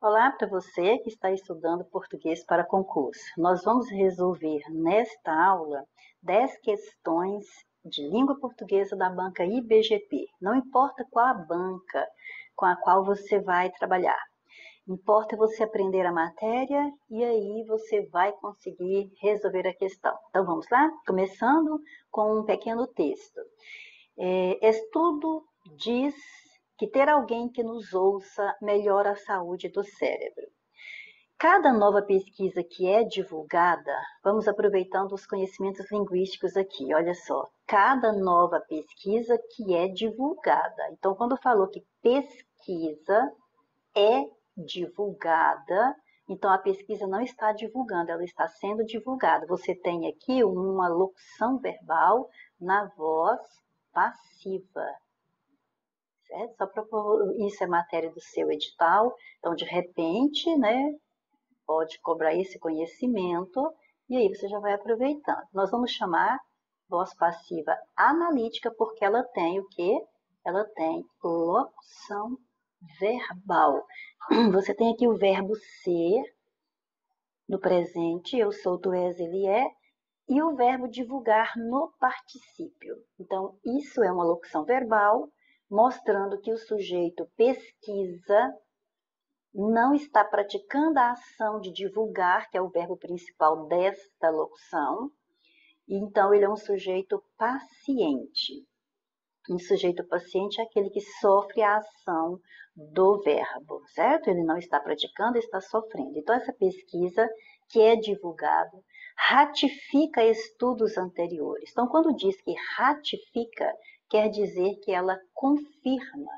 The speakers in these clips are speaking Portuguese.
Olá para você que está estudando português para concurso. Nós vamos resolver nesta aula 10 questões de língua portuguesa da banca IBGP. Não importa qual a banca com a qual você vai trabalhar. Importa você aprender a matéria e aí você vai conseguir resolver a questão. Então vamos lá? Começando com um pequeno texto. Estudo diz que ter alguém que nos ouça melhora a saúde do cérebro. Cada nova pesquisa que é divulgada, vamos aproveitando os conhecimentos linguísticos aqui, olha só. Cada nova pesquisa que é divulgada. Então, quando falou que pesquisa é divulgada, então a pesquisa não está divulgando, ela está sendo divulgada. Você tem aqui uma locução verbal na voz passiva. Certo? Só para isso é matéria do seu edital, então de repente, né, pode cobrar esse conhecimento e aí você já vai aproveitando. Nós vamos chamar voz passiva analítica porque ela tem o quê? Ela tem locução verbal. Você tem aqui o verbo ser no presente, eu sou, tu és, ele é, e o verbo divulgar no particípio. Então, isso é uma locução verbal, mostrando que o sujeito pesquisa, não está praticando a ação de divulgar, que é o verbo principal desta locução, e então ele é um sujeito paciente. Um sujeito paciente é aquele que sofre a ação do verbo, certo? Ele não está praticando, está sofrendo. Então, essa pesquisa que é divulgada ratifica estudos anteriores. Então, quando diz que ratifica, quer dizer que ela confirma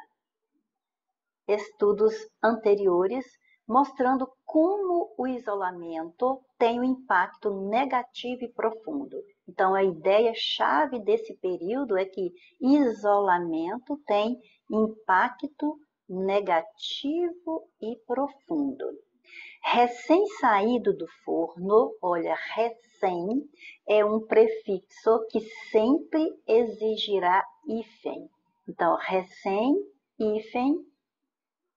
estudos anteriores, mostrando como o isolamento tem um impacto negativo e profundo. Então, a ideia-chave desse período é que isolamento tem impacto negativo e profundo. Recém-saído do forno, olha, recém é um prefixo que sempre exigirá hífen. Então, recém, hífen,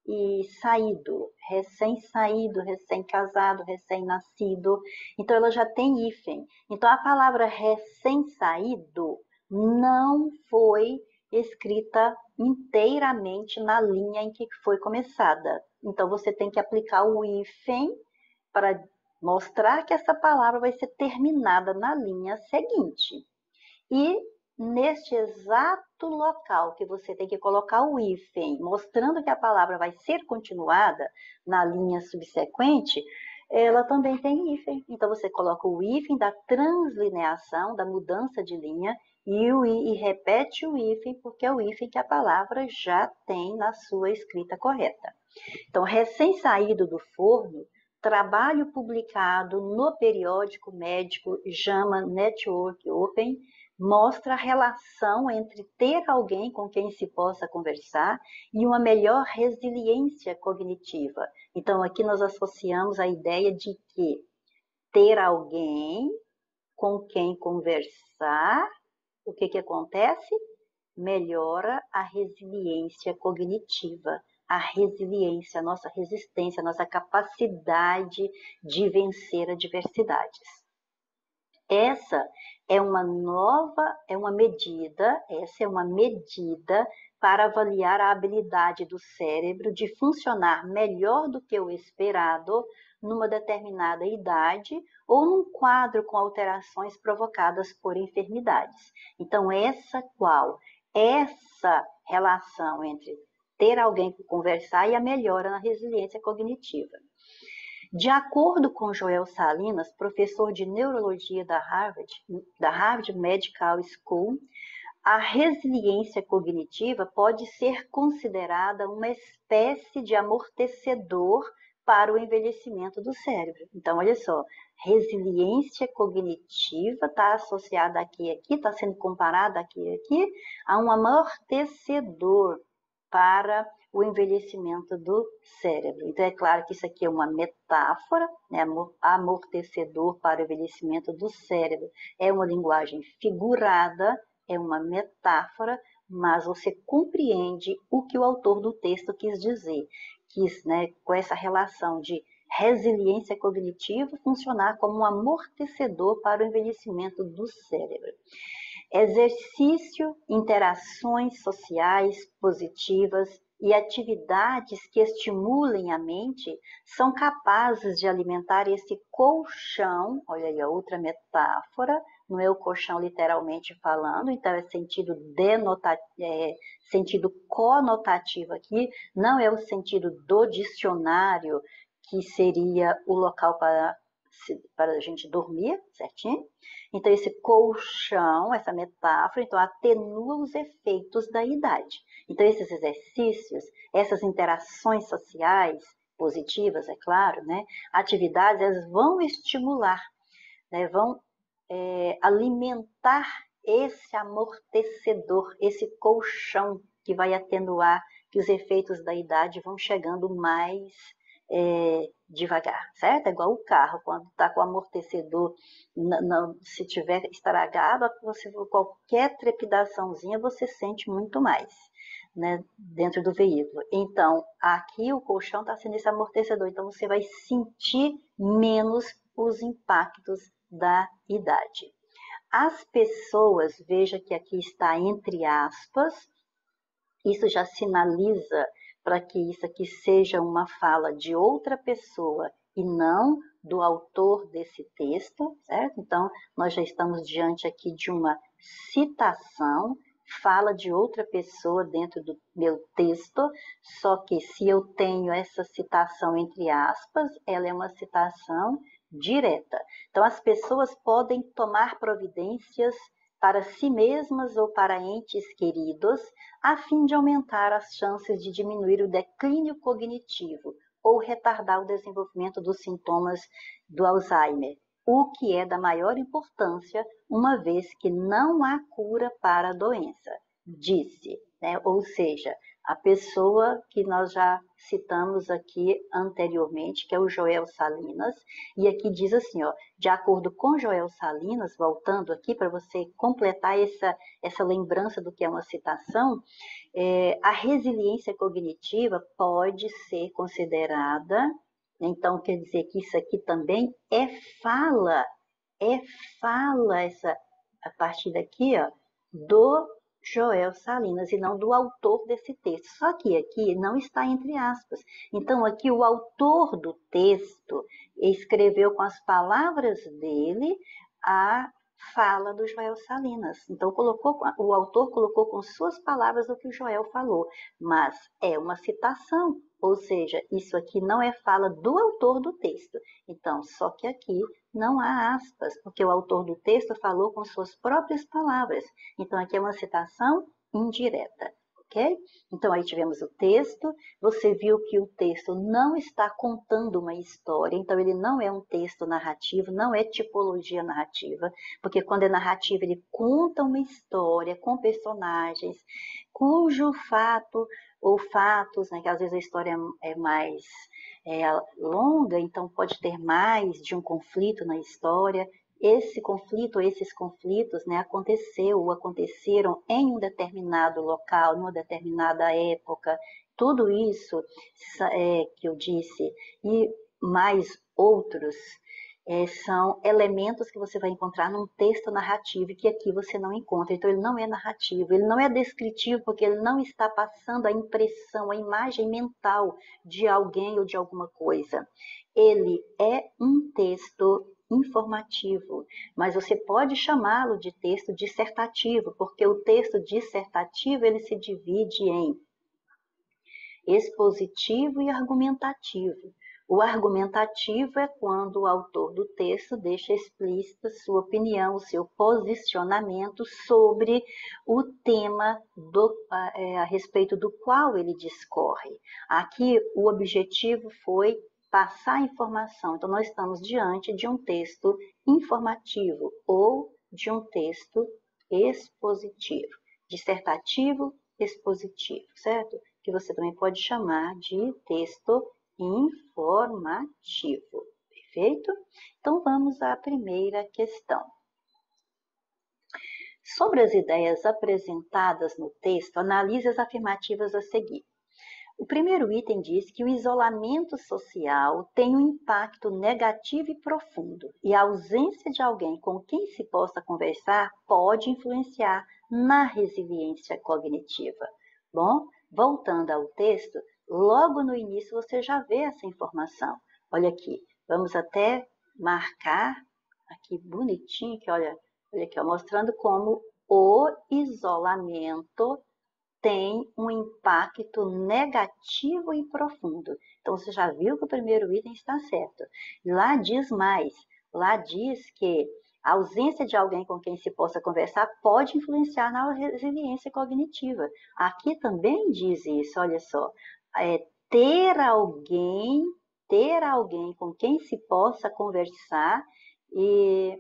e saído, recém-saído, recém-casado, recém-nascido. Então, ela já tem hífen. Então, a palavra recém-saído não foi escrita inteiramente na linha em que foi começada. Então, você tem que aplicar o hífen para mostrar que essa palavra vai ser terminada na linha seguinte. E neste exato local que você tem que colocar o hífen, mostrando que a palavra vai ser continuada na linha subsequente, ela também tem hífen. Então, você coloca o hífen da translineação, da mudança de linha, e repete o hífen, porque é o hífen que a palavra já tem na sua escrita correta. Então, recém-saído do forno, trabalho publicado no periódico médico JAMA Network Open, mostra a relação entre ter alguém com quem se possa conversar e uma melhor resiliência cognitiva. Então, aqui nós associamos a ideia de que ter alguém com quem conversar, o que acontece? Melhora a resiliência cognitiva, a resiliência, a nossa resistência, a nossa capacidade de vencer adversidades. Essa é uma medida para avaliar a habilidade do cérebro de funcionar melhor do que o esperado numa determinada idade ou num quadro com alterações provocadas por enfermidades. Então, essa relação entre ter alguém com conversar e a melhora na resiliência cognitiva. De acordo com Joel Salinas, professor de neurologia da Harvard Medical School, a resiliência cognitiva pode ser considerada uma espécie de amortecedor para o envelhecimento do cérebro. Então, olha só, resiliência cognitiva está associada aqui, está sendo comparada aqui a um amortecedor para o envelhecimento do cérebro. Então, é claro que isso aqui é uma metáfora, né? Amortecedor para o envelhecimento do cérebro. É uma linguagem figurada, é uma metáfora, mas você compreende o que o autor do texto quis dizer, quis, né, com essa relação de resiliência cognitiva, funcionar como um amortecedor para o envelhecimento do cérebro. Exercício, interações sociais positivas e atividades que estimulem a mente são capazes de alimentar esse colchão. Olha aí a outra metáfora, não é o colchão literalmente falando, então é sentido conotativo aqui, não é o sentido do dicionário, que seria o local para a gente dormir, certinho? Então, esse colchão, essa metáfora, então, atenua os efeitos da idade. Então, esses exercícios, essas interações sociais, positivas, é claro, né? Atividades, elas vão estimular, né? Vão alimentar esse amortecedor, esse colchão que vai atenuar, que os efeitos da idade vão chegando mais devagar, certo? É igual o carro, quando está com o amortecedor, se tiver estragado, qualquer trepidaçãozinha você sente muito mais, né, dentro do veículo. Então, aqui o colchão está sendo esse amortecedor, então você vai sentir menos os impactos da idade. As pessoas, veja que aqui está entre aspas, isso já sinaliza para que isso aqui seja uma fala de outra pessoa e não do autor desse texto, certo? Então, nós já estamos diante aqui de uma citação, fala de outra pessoa dentro do meu texto, só que se eu tenho essa citação entre aspas, ela é uma citação direta. Então, as pessoas podem tomar providências para si mesmas ou para entes queridos, a fim de aumentar as chances de diminuir o declínio cognitivo ou retardar o desenvolvimento dos sintomas do Alzheimer, o que é da maior importância, uma vez que não há cura para a doença, disse, né? Ou seja, a pessoa que nós já citamos aqui anteriormente, que é o Joel Salinas, e aqui diz assim, ó, de acordo com Joel Salinas, voltando aqui para você completar essa lembrança do que é uma citação, a resiliência cognitiva pode ser considerada, então quer dizer que isso aqui também fala, a partir daqui, ó, do Joel Salinas e não do autor desse texto. Só que aqui não está entre aspas. Então aqui o autor do texto escreveu com as palavras dele a fala do Joel Salinas. Então o autor colocou com suas palavras o que o Joel falou, mas é uma citação, ou seja, isso aqui não é fala do autor do texto. Então, só que aqui não há aspas, porque o autor do texto falou com suas próprias palavras. Então, aqui é uma citação indireta, ok? Então, aí tivemos o texto. Você viu que o texto não está contando uma história, então ele não é um texto narrativo, não é tipologia narrativa, porque quando é narrativa ele conta uma história com personagens, cujo fato ou fatos, né, que às vezes a história é mais longa, então pode ter mais de um conflito na história. Esse conflito, esses conflitos, né, aconteceram em um determinado local, numa determinada época. Tudo isso que eu disse e mais outros são elementos que você vai encontrar num texto narrativo que aqui você não encontra. Então, ele não é narrativo, ele não é descritivo, porque ele não está passando a impressão, a imagem mental de alguém ou de alguma coisa. Ele é um texto informativo, mas você pode chamá-lo de texto dissertativo, porque o texto dissertativo ele se divide em expositivo e argumentativo. O argumentativo é quando o autor do texto deixa explícita sua opinião, o seu posicionamento sobre o tema a respeito do qual ele discorre. Aqui o objetivo foi passar informação. Então, nós estamos diante de um texto informativo ou de um texto expositivo, dissertativo, expositivo, certo? Que você também pode chamar de texto informativo, perfeito? Então, vamos à primeira questão. Sobre as ideias apresentadas no texto, analise as afirmativas a seguir. O primeiro item diz que o isolamento social tem um impacto negativo e profundo, e a ausência de alguém com quem se possa conversar pode influenciar na resiliência cognitiva. Bom, voltando ao texto, logo no início você já vê essa informação. Olha aqui, vamos até marcar aqui bonitinho, que olha aqui, ó, mostrando como o isolamento tem um impacto negativo e profundo. Então, você já viu que o primeiro item está certo. Lá diz mais, lá diz que a ausência de alguém com quem se possa conversar pode influenciar na resiliência cognitiva. Aqui também diz isso, olha só. Ter alguém com quem se possa conversar e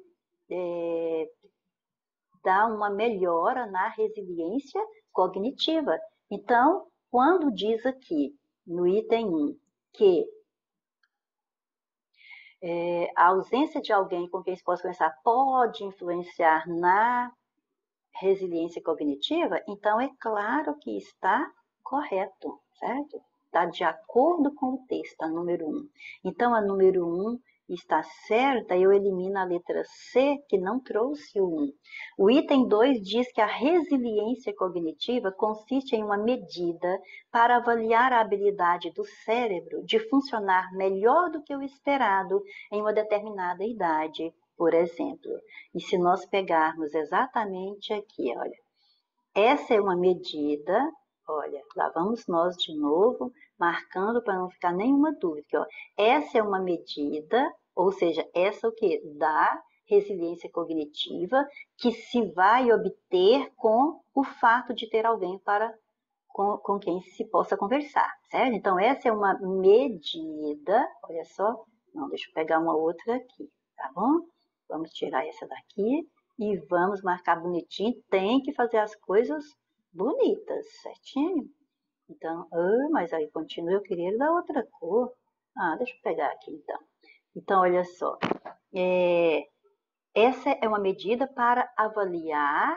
dá uma melhora na resiliência cognitiva. Então, quando diz aqui, no item 1, que a ausência de alguém com quem se possa conversar pode influenciar na resiliência cognitiva, então é claro que está correto, certo? Está de acordo com o texto, a número 1. Então, a número 1 está certa, eu elimino a letra C, que não trouxe o 1. O item 2 diz que a resiliência cognitiva consiste em uma medida para avaliar a habilidade do cérebro de funcionar melhor do que o esperado em uma determinada idade, por exemplo. E se nós pegarmos exatamente aqui, olha, essa é uma medida, olha, lá vamos nós de novo, marcando para não ficar nenhuma dúvida. Aqui, ó. Essa é uma medida, ou seja, essa o quê? Da resiliência cognitiva, que se vai obter com o fato de ter alguém com quem se possa conversar, certo? Então, essa é uma medida, olha só, não, deixa eu pegar uma outra aqui, tá bom? Vamos tirar essa daqui e vamos marcar bonitinho. Tem que fazer as coisas bonitas, certinho? Então, mas aí continua, eu queria da outra cor. Deixa eu pegar aqui então. Então, olha só. Essa é uma medida para avaliar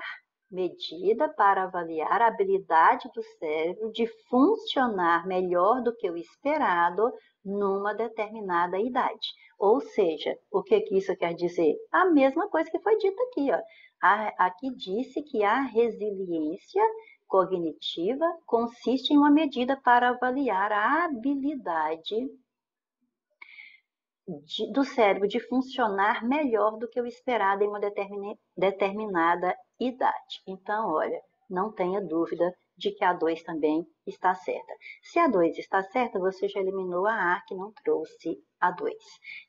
a habilidade do cérebro de funcionar melhor do que o esperado numa determinada idade. Ou seja, o que isso quer dizer? A mesma coisa que foi dita aqui, ó. Aqui disse que a resiliência cognitiva consiste em uma medida para avaliar a habilidade do cérebro de funcionar melhor do que o esperado em uma determinada idade. Então, olha, não tenha dúvida de que a 2 também está certa. Se a 2 está certa, você já eliminou a A, que não trouxe a 2.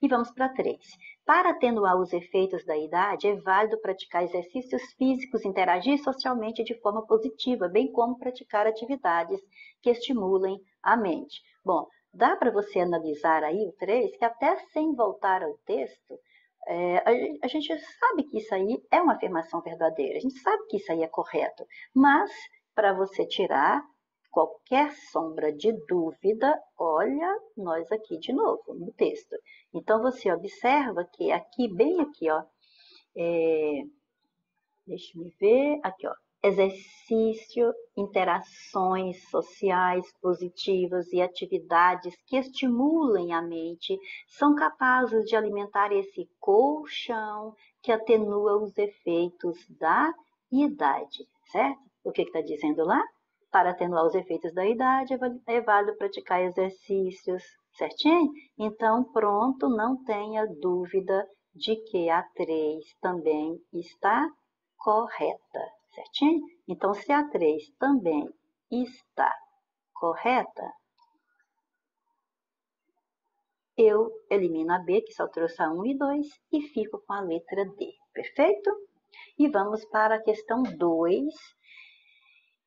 E vamos para a 3. Para atenuar os efeitos da idade, é válido praticar exercícios físicos, interagir socialmente de forma positiva, bem como praticar atividades que estimulem a mente. Bom, dá para você analisar aí o 3, que até sem voltar ao texto, a gente sabe que isso aí é uma afirmação verdadeira, a gente sabe que isso aí é correto, mas para você tirar qualquer sombra de dúvida, olha nós aqui de novo no texto. Então, você observa que aqui, bem aqui, ó, deixa eu ver, aqui, ó, exercício, interações sociais positivas e atividades que estimulem a mente são capazes de alimentar esse colchão que atenua os efeitos da idade, certo? O que está dizendo lá? Para atenuar os efeitos da idade, é válido praticar exercícios, certinho? Então, pronto, não tenha dúvida de que a 3 também está correta, certinho? Então, se a 3 também está correta, eu elimino a B, que só trouxe a 1 e 2, e fico com a letra D, perfeito? E vamos para a questão 2,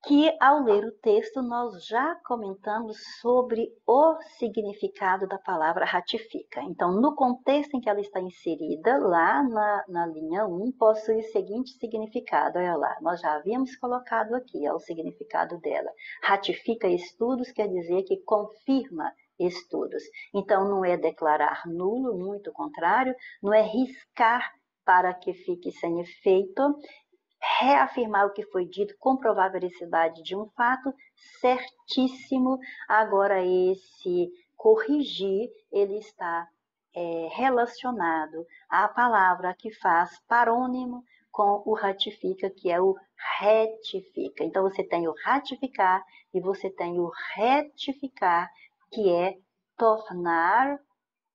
que ao ler o texto nós já comentamos sobre o significado da palavra ratifica. Então, no contexto em que ela está inserida, lá na linha 1, possui o seguinte significado. Olha lá, nós já havíamos colocado aqui o significado dela. Ratifica estudos quer dizer que confirma estudos. Então, não é declarar nulo, muito contrário, não é riscar para que fique sem efeito, reafirmar o que foi dito, comprovar a veracidade de um fato, certíssimo. Agora, esse corrigir, ele está relacionado à palavra que faz parônimo com o ratifica, que é o retifica. Então, você tem o ratificar e você tem o retificar, que é tornar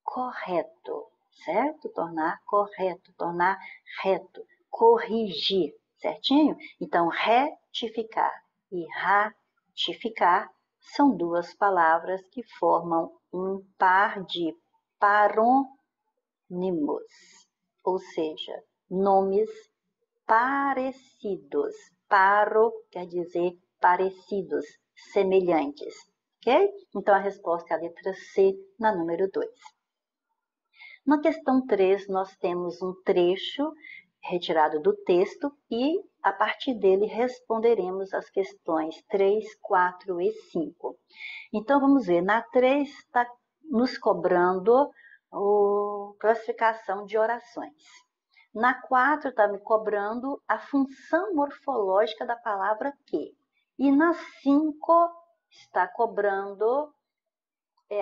correto, certo? Tornar correto, tornar reto, corrigir, certinho? Então, retificar e ratificar são duas palavras que formam um par de parônimos, ou seja, nomes parecidos. Paro quer dizer parecidos, semelhantes, ok? Então, a resposta é a letra C, na número 2. Na questão 3, nós temos um trecho retirado do texto e, a partir dele, responderemos as questões 3, 4 e 5. Então, vamos ver, na 3 está nos cobrando a classificação de orações. Na 4 está me cobrando a função morfológica da palavra que. E na 5 está cobrando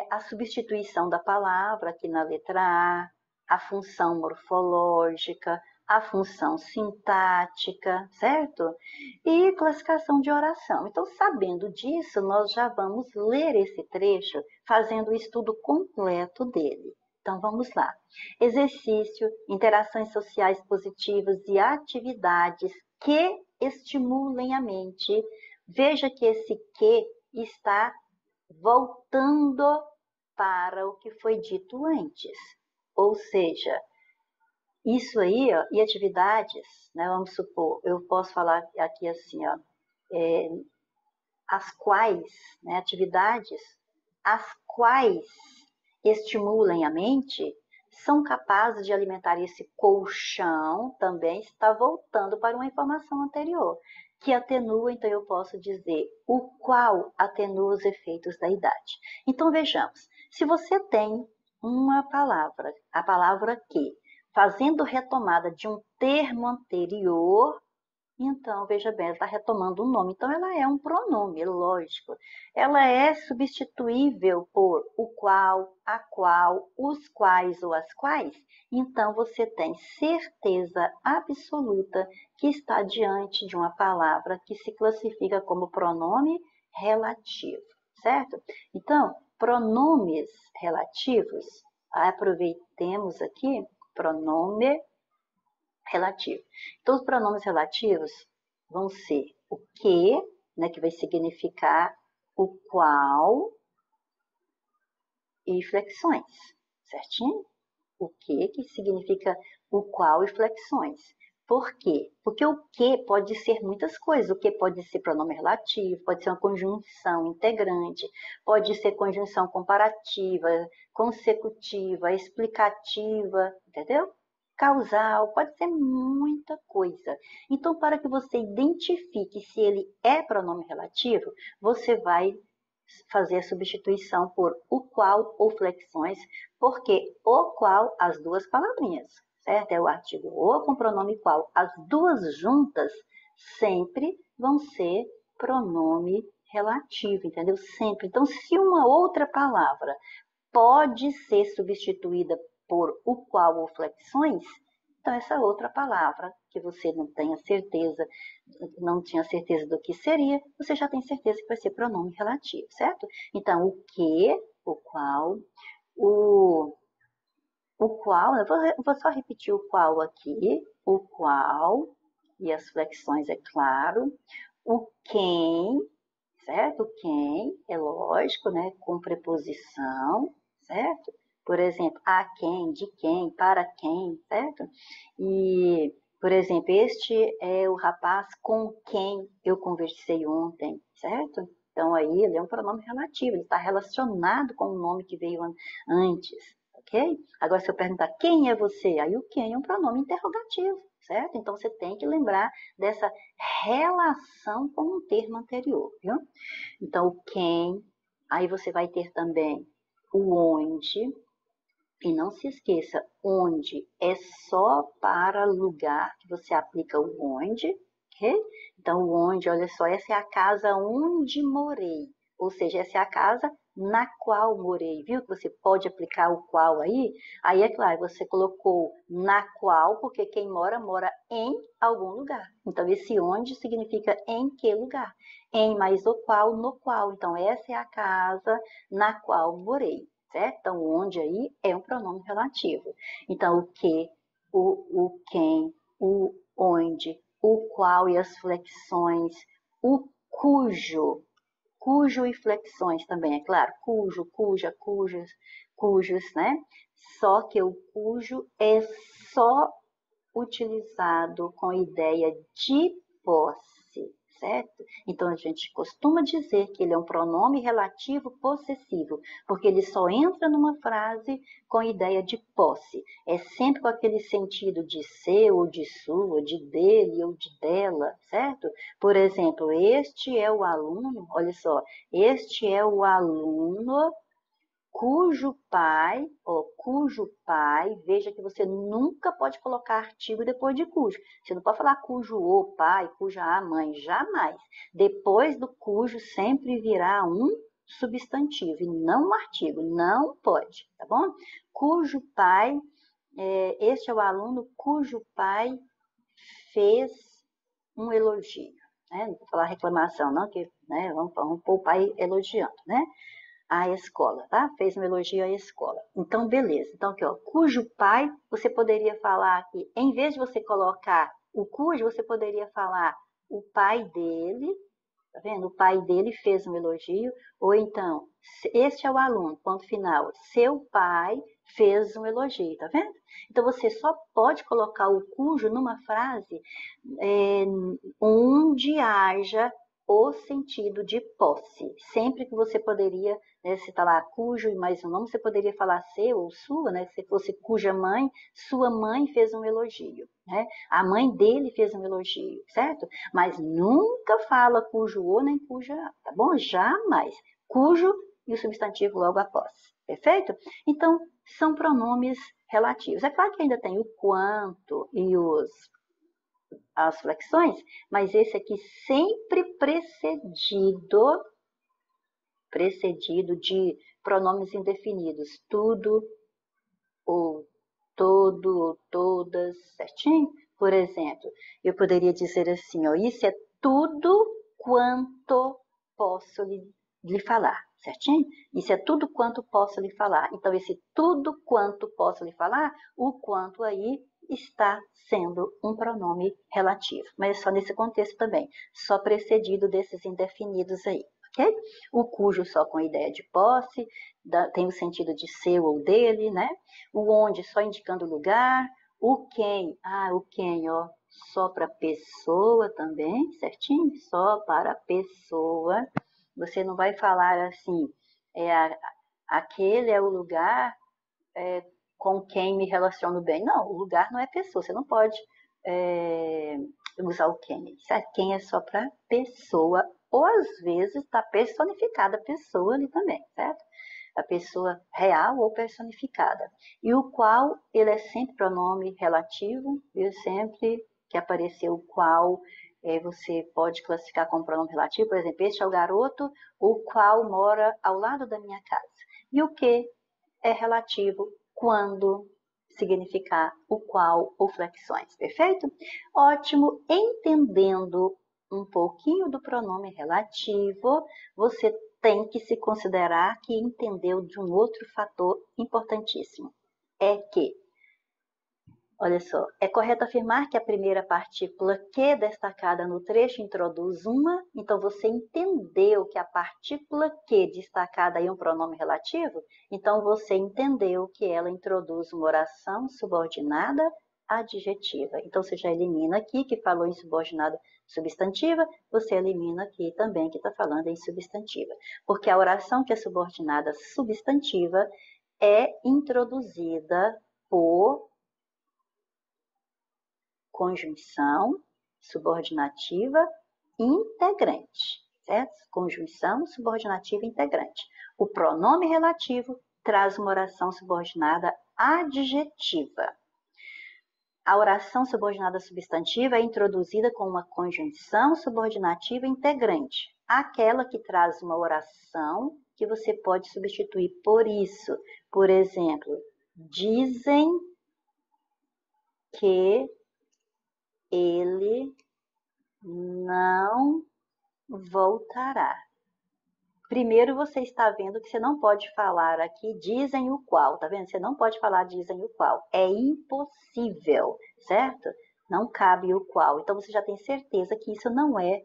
a substituição da palavra aqui na letra a função morfológica, a função sintática, certo? E classificação de oração. Então, sabendo disso, nós já vamos ler esse trecho fazendo o estudo completo dele. Então, vamos lá. Exercício, interações sociais positivas e atividades que estimulem a mente. Veja que esse que está voltando para o que foi dito antes. Ou seja, isso aí, ó, e atividades, né, vamos supor, eu posso falar aqui assim, ó, as quais, né, atividades, as quais estimulem a mente, são capazes de alimentar esse colchão, também está voltando para uma informação anterior, que atenua, então eu posso dizer, o qual atenua os efeitos da idade. Então vejamos, se você tem uma palavra, a palavra que, fazendo retomada de um termo anterior, então, veja bem, ela está retomando um nome. Então, ela é um pronome, lógico. Ela é substituível por o qual, a qual, os quais ou as quais. Então, você tem certeza absoluta que está diante de uma palavra que se classifica como pronome relativo, certo? Então, pronomes relativos, aproveitemos aqui, pronome relativo. Então, os pronomes relativos vão ser o que, né, que vai significar o qual e flexões, certinho? O que significa o qual e flexões. Por quê? Porque o que pode ser muitas coisas. O que pode ser pronome relativo, pode ser uma conjunção integrante, pode ser conjunção comparativa, consecutiva, explicativa, entendeu? Causal, pode ser muita coisa. Então, para que você identifique se ele é pronome relativo, você vai fazer a substituição por o qual ou flexões, porque o qual, as duas palavrinhas, certo? É o artigo o com pronome qual. As duas juntas sempre vão ser pronome relativo, entendeu? Sempre. Então, se uma outra palavra pode ser substituída por o qual ou flexões, então essa outra palavra que você não tenha certeza, não tinha certeza do que seria, você já tem certeza que vai ser pronome relativo, certo? Então, o que, o qual, o qual, eu vou só repetir o qual aqui, o qual, e as flexões, é claro, o quem, certo? Quem, é lógico, né? Com preposição, certo? Por exemplo, a quem, de quem, para quem, certo? E, por exemplo, este é o rapaz com quem eu conversei ontem, certo? Então, aí ele é um pronome relativo, ele está relacionado com o nome que veio antes, ok? Agora, se eu perguntar quem é você, aí o quem é um pronome interrogativo, certo? Então, você tem que lembrar dessa relação com o termo anterior, viu? Então, o quem, aí você vai ter também o onde, e não se esqueça, onde é só para lugar que você aplica o onde, ok? Então, o onde, olha só, essa é a casa onde morei. Ou seja, essa é a casa na qual morei. Viu que você pode aplicar o qual aí? Aí, é claro, você colocou na qual, porque quem mora, mora em algum lugar. Então, esse onde significa em que lugar. Em mais o qual, no qual. Então, essa é a casa na qual morei, certo? Então, onde aí é um pronome relativo. Então, o que, o quem, o onde, o qual e as flexões, o cujo e flexões também, é claro, cujo, cuja, cujas, cujos, né? Só que o cujo é só utilizado com ideia de posse, certo? Então a gente costuma dizer que ele é um pronome relativo possessivo, porque ele só entra numa frase com ideia de posse. É sempre com aquele sentido de seu, ou de sua, de dele ou de dela, certo? Por exemplo, este é o aluno, olha só, este é o aluno cujo pai, veja que você nunca pode colocar artigo depois de cujo. Você não pode falar cujo o pai, cuja a mãe, jamais. Depois do cujo sempre virá um substantivo e não um artigo, não pode, tá bom? Cujo pai, este é o aluno cujo pai fez um elogio, né? Não vou falar reclamação, não, que né, vamos pôr o pai elogiando, né? A escola, tá? Fez um elogio à escola. Então, beleza. Então, aqui, ó, cujo pai, você poderia falar aqui, em vez de você colocar o cujo, você poderia falar o pai dele, tá vendo? O pai dele fez um elogio, ou então, este é o aluno, ponto final, seu pai fez um elogio, tá vendo? Então, você só pode colocar o cujo numa frase onde haja o sentido de posse. Sempre que você poderia, né, se está lá cujo e mais um nome, você poderia falar seu ou sua, né? Se fosse cuja mãe, sua mãe fez um elogio, né? A mãe dele fez um elogio, certo? Mas nunca fala cujo o nem cuja, tá bom? Jamais. Cujo e o substantivo logo após. Perfeito? Então, são pronomes relativos. É claro que ainda tem o quanto e as flexões, mas esse aqui sempre precedido de pronomes indefinidos, tudo, ou todo, ou todas, certinho? Por exemplo, eu poderia dizer assim, ó, isso é tudo quanto posso lhe falar, certinho? Isso é tudo quanto posso lhe falar. Então, esse tudo quanto posso lhe falar, o quanto aí está sendo um pronome relativo, mas é só nesse contexto também, só precedido desses indefinidos aí, ok? O cujo só com ideia de posse, tem o sentido de seu ou dele, né? O onde só indicando o lugar, o quem, ó, só para pessoa também, certinho? Só para pessoa. Você não vai falar assim, aquele é o lugar com quem me relaciono bem. Não, o lugar não é pessoa, você não pode usar o quem. Certo? Quem é só para pessoa, ou às vezes está personificada a pessoa ali também, certo? A pessoa real ou personificada. E o qual, ele é sempre pronome relativo, e sempre que aparecer o qual, você pode classificar como pronome relativo. Por exemplo, este é o garoto, o qual mora ao lado da minha casa. E o que é relativo quando significar o qual ou flexões, perfeito? Ótimo, entendendo um pouquinho do pronome relativo, você tem que se considerar que entendeu de um outro fator importantíssimo. É que, olha só, é correto afirmar que a primeira partícula que destacada no trecho introduz uma, então você entendeu que a partícula que destacada aí é um pronome relativo, então você entendeu que ela introduz uma oração subordinada adjetiva. Então você já elimina aqui que falou em subordinada substantiva, você elimina aqui também que está falando em substantiva. Porque a oração que é subordinada substantiva é introduzida por conjunção subordinativa integrante, certo? Conjunção subordinativa integrante. O pronome relativo traz uma oração subordinada adjetiva. A oração subordinada substantiva é introduzida com uma conjunção subordinativa integrante, aquela que traz uma oração que você pode substituir por isso. Por exemplo, dizem que ele não voltará. Primeiro, você está vendo que você não pode falar aqui dizem o qual, tá vendo? Você não pode falar dizem o qual. É impossível, certo? Não cabe o qual. Então, você já tem certeza que isso não é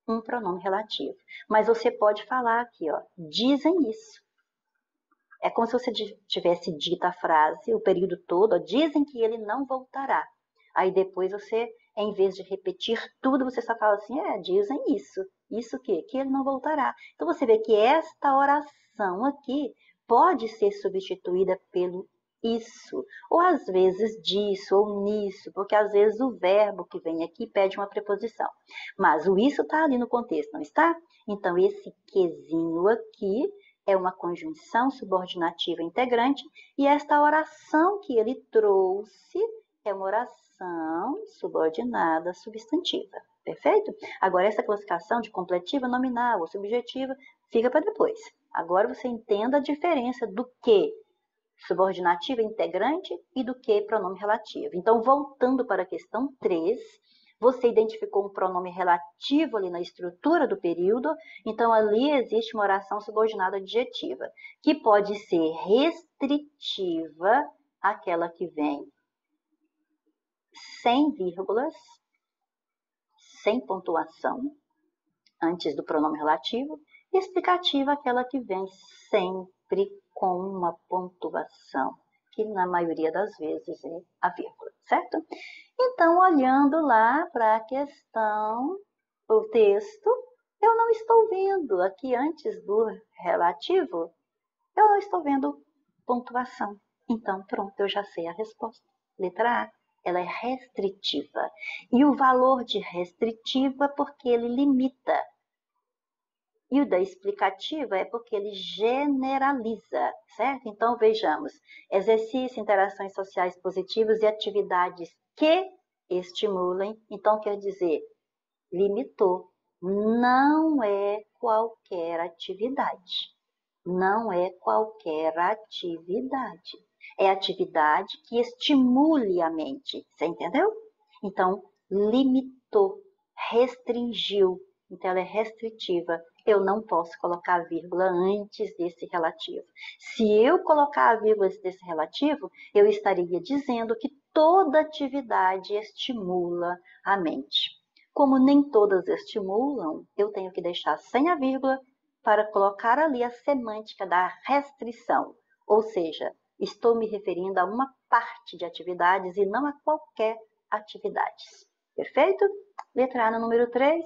um pronome relativo. Mas você pode falar aqui, ó, dizem isso. É como se você tivesse dito a frase, o período todo, ó, dizem que ele não voltará. Aí depois você, em vez de repetir tudo, você só fala assim, dizem isso. Isso o quê? Que ele não voltará. Então você vê que esta oração aqui pode ser substituída pelo isso, ou às vezes disso, ou nisso, porque às vezes o verbo que vem aqui pede uma preposição. Mas o isso está ali no contexto, não está? Então esse quezinho aqui é uma conjunção subordinativa integrante e esta oração que ele trouxe é uma oração subordinada substantiva. Perfeito? Agora, essa classificação de completiva, nominal ou subjetiva fica para depois. Agora você entenda a diferença do que subordinativa integrante e do que pronome relativo. Então, voltando para a questão 3, você identificou um pronome relativo ali na estrutura do período, então ali existe uma oração subordinada adjetiva, que pode ser restritiva, aquela que vem sem vírgulas, sem pontuação, antes do pronome relativo, e explicativa, aquela que vem sempre com uma pontuação, que na maioria das vezes é a vírgula, certo? Então, olhando lá para a questão, o texto, eu não estou vendo aqui antes do relativo, eu não estou vendo pontuação. Então, pronto, eu já sei a resposta. Letra A, ela é restritiva. E o valor de restritiva é porque ele limita. E o da explicativa é porque ele generaliza, certo? Então, vejamos, exercício, interações sociais positivas e atividades que estimulem. Então, quer dizer, limitou. Não é qualquer atividade. Não é qualquer atividade. É atividade que estimule a mente. Você entendeu? Então, limitou, restringiu. Então, ela é restritiva. Eu não posso colocar a vírgula antes desse relativo. Se eu colocar a vírgula antes desse relativo, eu estaria dizendo que toda atividade estimula a mente. Como nem todas estimulam, eu tenho que deixar sem a vírgula para colocar ali a semântica da restrição. Ou seja, estou me referindo a uma parte de atividades e não a qualquer atividade. Perfeito? Letra A no número 3.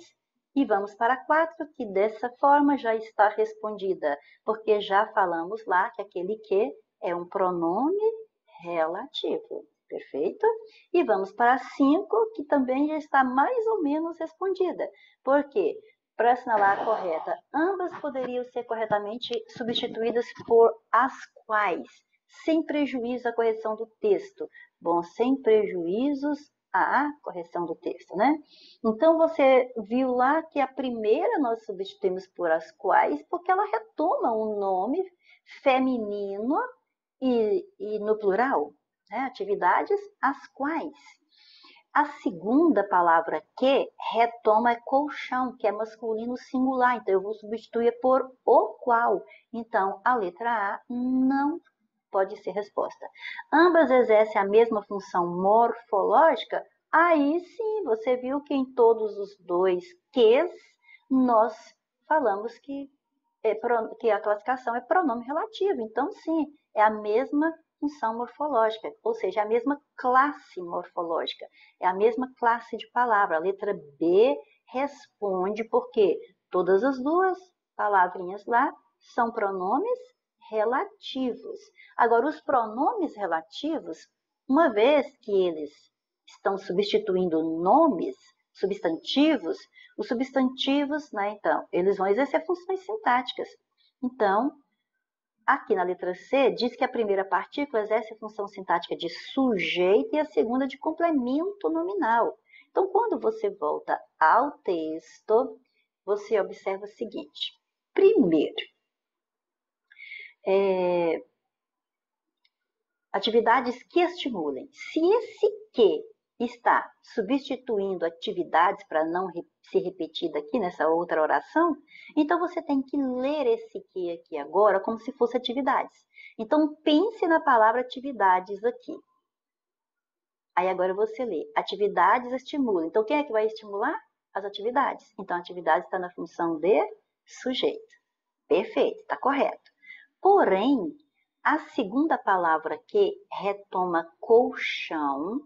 E vamos para a 4, que dessa forma já está respondida, porque já falamos lá que aquele que é um pronome relativo. Perfeito? E vamos para a 5, que também já está mais ou menos respondida. Por quê? Para assinalar a correta, ambas poderiam ser corretamente substituídas por as quais, sem prejuízo à correção do texto. Bom, sem prejuízos à correção do texto, né? Então, você viu lá que a primeira nós substituímos por as quais, porque ela retoma um nome feminino e no plural, né? Atividades as quais. A segunda palavra que retoma é colchão, que é masculino singular. Então, eu vou substituir por o qual. Então, a letra A não pode ser resposta. Ambas exercem a mesma função morfológica? Aí sim, você viu que em todos os dois ques, nós falamos que a classificação é pronome relativo. Então, sim, é a mesma função morfológica, ou seja, a mesma classe morfológica, é a mesma classe de palavra. A letra B responde porque todas as duas palavrinhas lá são pronomes relativos. Agora, os pronomes relativos, uma vez que eles estão substituindo nomes, substantivos, os substantivos, né, então, eles vão exercer funções sintáticas. Então, Aqui na letra C, diz que a primeira partícula exerce a função sintática de sujeito e a segunda de complemento nominal. Então, quando você volta ao texto, você observa o seguinte. Primeiro, atividades que estimulem. Se esse que está substituindo atividades para não ser repetida aqui nessa outra oração, então você tem que ler esse que aqui agora como se fosse atividades. Então pense na palavra atividades aqui. Aí agora você lê, atividades estimulam. Então quem é que vai estimular? As atividades. Então a atividade está na função de sujeito. Perfeito, está correto. Porém, a segunda palavra que retoma colchão,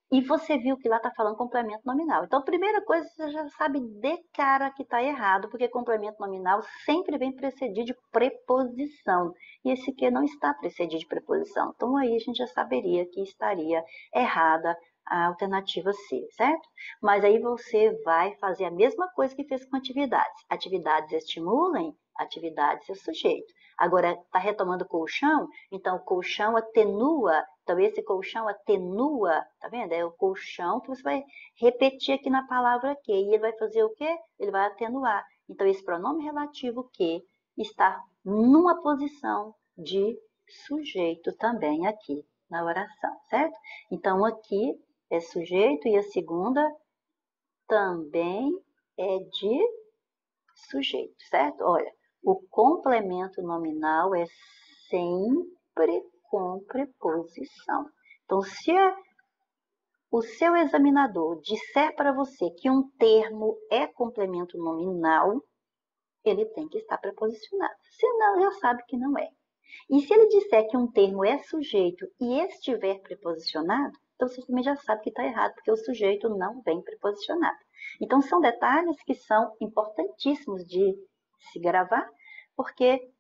e você viu que lá está falando complemento nominal. Então, a primeira coisa, você já sabe de cara que está errado, porque complemento nominal sempre vem precedido de preposição. E esse que não está precedido de preposição. Então, aí a gente já saberia que estaria errada a alternativa C, certo? Mas aí você vai fazer a mesma coisa que fez com atividades. Atividades estimulam, atividades é sujeito. Agora, está retomando o colchão, então o colchão atenua, então esse colchão atenua, tá vendo? É o colchão que você vai repetir aqui na palavra que, e ele vai fazer o quê? Ele vai atenuar. Então esse pronome relativo que está numa posição de sujeito também aqui na oração, certo? Então aqui é sujeito e a segunda também é de sujeito, certo? Olha, o complemento nominal é sempre com preposição. Então, se o seu examinador disser para você que um termo é complemento nominal, ele tem que estar preposicionado. Senão, já sabe que não é. E se ele disser que um termo é sujeito e estiver preposicionado, então você também já sabe que está errado, porque o sujeito não vem preposicionado. Então, são detalhes que são importantíssimos de se gravar, porque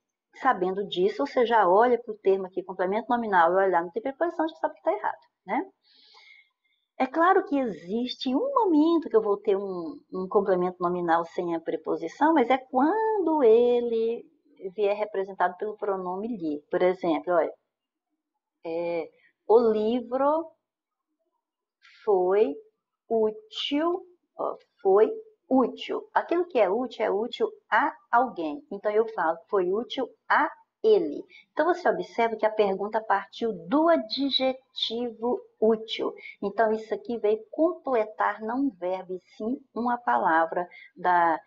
sabendo disso, você já olha para o termo aqui, complemento nominal, e olha lá, não tem preposição, já sabe que está errado, né? É claro que existe um momento que eu vou ter um complemento nominal sem a preposição, mas é quando ele vier representado pelo pronome lhe. Por exemplo, olha, o livro foi útil, ó, foi útil. Aquilo que é útil a alguém. Então, eu falo, foi útil a ele. Então, você observa que a pergunta partiu do adjetivo útil. Então, isso aqui veio completar, não um verbo, e sim uma palavra da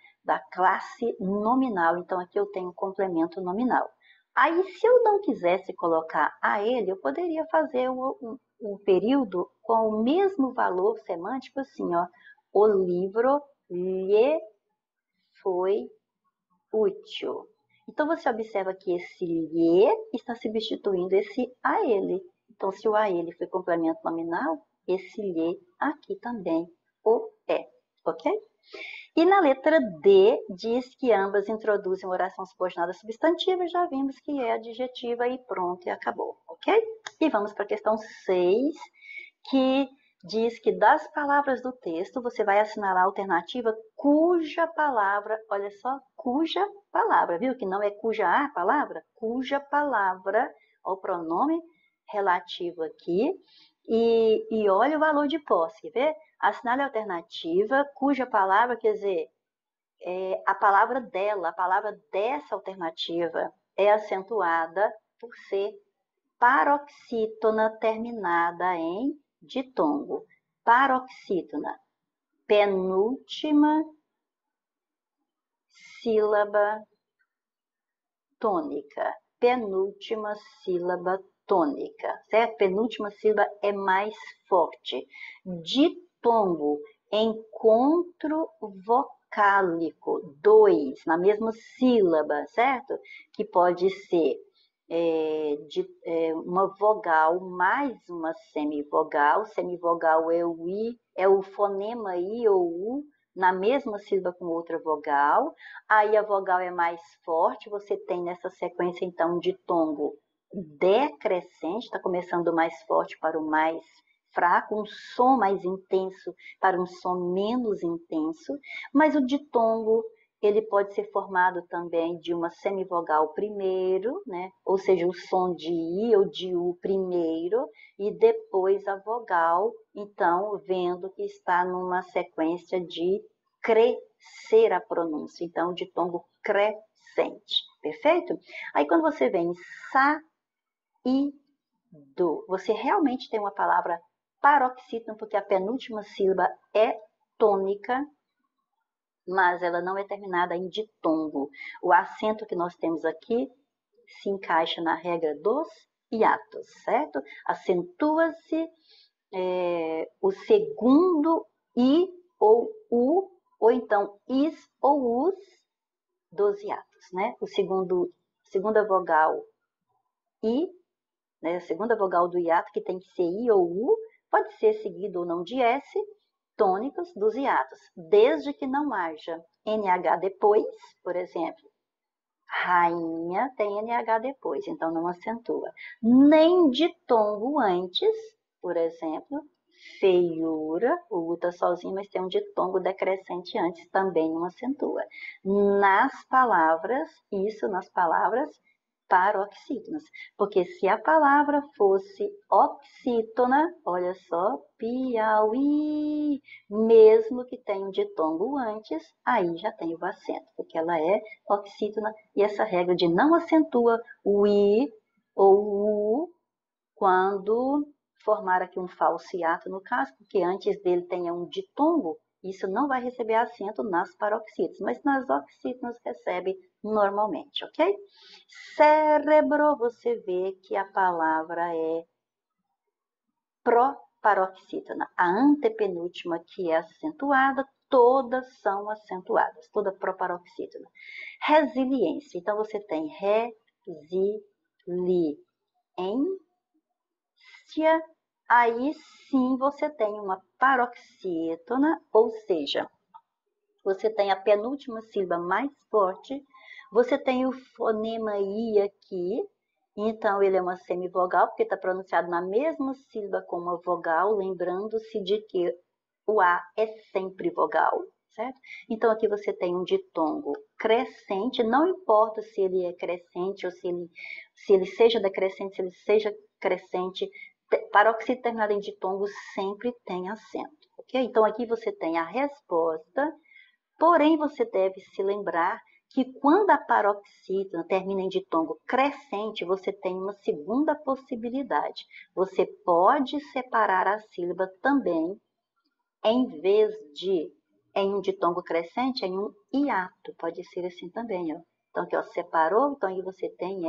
classe nominal. Então, aqui eu tenho complemento nominal. Aí, se eu não quisesse colocar a ele, eu poderia fazer um período com o mesmo valor semântico, assim, ó. O livro lhe foi útil. Então, você observa que esse lhe está substituindo esse a ele. Então, se o a ele foi complemento nominal, esse lhe aqui também o é, ok? E na letra D, diz que ambas introduzem uma oração subordinada substantiva, já vimos que é adjetiva e pronto, e acabou, ok? E vamos para a questão 6, que diz que das palavras do texto, você vai assinalar a alternativa cuja palavra, olha só, cuja palavra, viu? Que não é cuja a palavra, cuja palavra, ó, o pronome relativo aqui, e olha o valor de posse, quer ver? Assinale a alternativa cuja palavra, quer dizer, a palavra dela, a palavra dessa alternativa é acentuada por ser paroxítona terminada em ditongo. Paroxítona, penúltima sílaba tônica. Penúltima sílaba tônica, certo? Penúltima sílaba é mais forte. Ditongo, encontro vocálico, dois, na mesma sílaba, certo? Que pode ser uma vogal mais uma semivogal. Semivogal é o I, é o fonema I ou U, na mesma sílaba com outra vogal. Aí a vogal é mais forte, você tem nessa sequência, então, de ditongo decrescente, está começando do mais forte para o mais fraco, um som mais intenso para um som menos intenso, mas o ditongo Ele pode ser formado também de uma semivogal primeiro, né? Ou seja, o som de I ou de U primeiro, e depois a vogal, então, vendo que está numa sequência de crescer a pronúncia, então, de tom crescente, perfeito? Aí, quando você vem sa, I, do, você realmente tem uma palavra paroxítona, porque a penúltima sílaba é tônica, mas ela não é terminada em ditongo. O acento que nós temos aqui se encaixa na regra dos hiatos, certo? Acentua-se o segundo I ou U, ou então is ou us dos hiatos, né? Segunda vogal I, né? A segunda vogal do hiato, que tem que ser I ou U, pode ser seguido ou não de S, tônicos dos hiatos, desde que não haja NH depois, por exemplo. Rainha tem NH depois, então não acentua. Nem ditongo antes, por exemplo. Feiura, o U tá sozinho, mas tem um ditongo decrescente antes, também não acentua. Nas palavras paroxítonas. Porque se a palavra fosse oxítona, olha só, Piauí, mesmo que tenha um ditongo antes, aí já tem o acento, porque ela é oxítona. E essa regra de não acentua o I ou o U quando formar aqui um falso hiato, no caso, porque antes dele tenha um ditongo, isso não vai receber acento nas paroxítonas, mas nas oxítonas recebe normalmente, ok? Cérebro, você vê que a palavra é proparoxítona. A antepenúltima que é acentuada, todas são acentuadas, toda proparoxítona. Resiliência, então você tem resiliência, aí sim você tem uma paroxítona, ou seja, você tem a penúltima sílaba mais forte, você tem o fonema I aqui, então ele é uma semivogal, porque está pronunciado na mesma sílaba com uma vogal, lembrando-se de que o A é sempre vogal, certo? Então aqui você tem um ditongo crescente, não importa se ele é crescente ou se ele seja decrescente, se ele seja crescente, paroxítona terminada em ditongo sempre tem acento, ok? Então aqui você tem a resposta. Porém, você deve se lembrar que quando a paroxítona termina em ditongo crescente, você tem uma segunda possibilidade. Você pode separar a sílaba também, em vez de em um ditongo crescente, em um hiato. Pode ser assim também, ó. Então, aqui, ó, separou, então aí você tem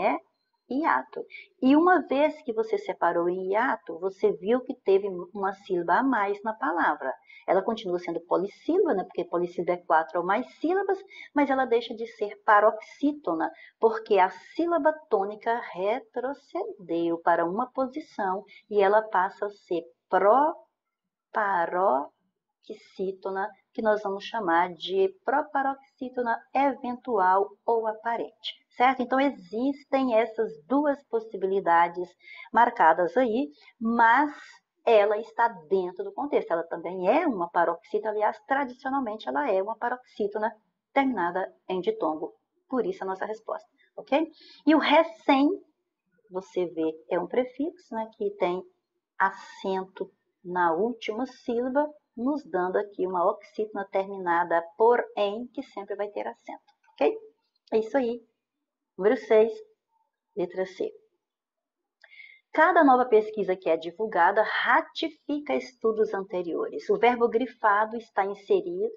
hiato. E uma vez que você separou em hiato, você viu que teve uma sílaba a mais na palavra. Ela continua sendo polissílaba, né? Porque polissílaba é 4 ou mais sílabas, mas ela deixa de ser paroxítona, porque a sílaba tônica retrocedeu para uma posição e ela passa a ser proparoxítona, que nós vamos chamar de proparoxítona eventual ou aparente, certo? Então, existem essas duas possibilidades marcadas aí, mas ela está dentro do contexto. Ela também é uma paroxítona, aliás, tradicionalmente ela é uma paroxítona terminada em ditongo. Por isso a nossa resposta, ok? E o recém, você vê, é um prefixo, né, que tem acento na última sílaba, nos dando aqui uma oxítona terminada por em, que sempre vai ter acento, ok? É isso aí. Número 6, letra C. Cada nova pesquisa que é divulgada ratifica estudos anteriores. O verbo grifado está inserido,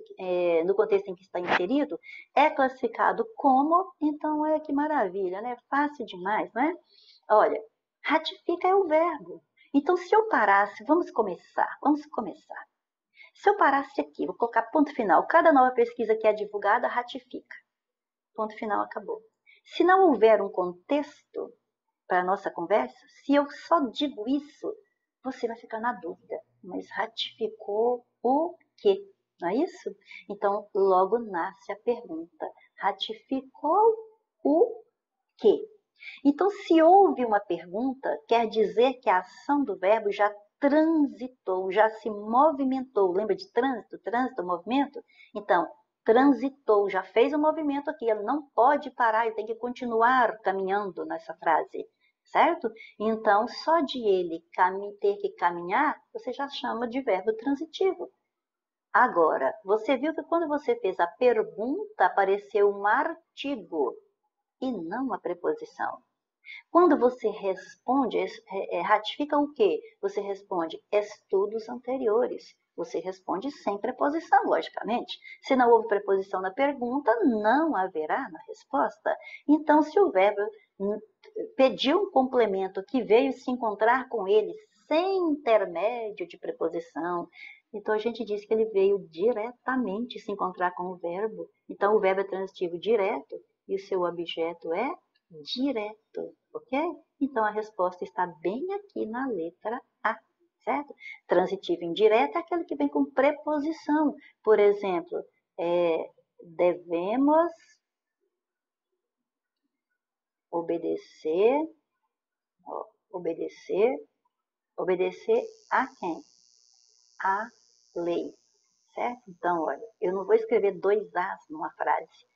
no contexto em que está inserido, é classificado como, então que maravilha, né? Fácil demais, não é? Olha, ratifica é o verbo. Então, se eu parasse, vamos começar. Se eu parasse aqui, vou colocar ponto final. Cada nova pesquisa que é divulgada ratifica. Ponto final, acabou. Se não houver um contexto para a nossa conversa, se eu só digo isso, você vai ficar na dúvida. Mas ratificou o quê? Não é isso? Então, logo nasce a pergunta. Ratificou o quê? Então, se houve uma pergunta, quer dizer que a ação do verbo já transitou, já se movimentou. Lembra de trânsito, movimento? Então, transitou, já fez o movimento aqui, ele não pode parar, ele tem que continuar caminhando nessa frase, certo? Então, só de ele ter que caminhar, você já chama de verbo transitivo. Agora, você viu que quando você fez a pergunta, apareceu um artigo e não a preposição. Quando você responde, ratifica o quê? Você responde estudos anteriores. Você responde sem preposição, logicamente. Se não houve preposição na pergunta, não haverá na resposta. Então, se o verbo pediu um complemento que veio se encontrar com ele sem intermédio de preposição, então a gente diz que ele veio diretamente se encontrar com o verbo. Então, o verbo é transitivo direto e o seu objeto é direto, ok? Então, a resposta está bem aqui na letra A, certo? Transitivo indireto é aquele que vem com preposição. Por exemplo, devemos obedecer, obedecer a quem? A lei, certo? Então, olha, eu não vou escrever dois As numa frase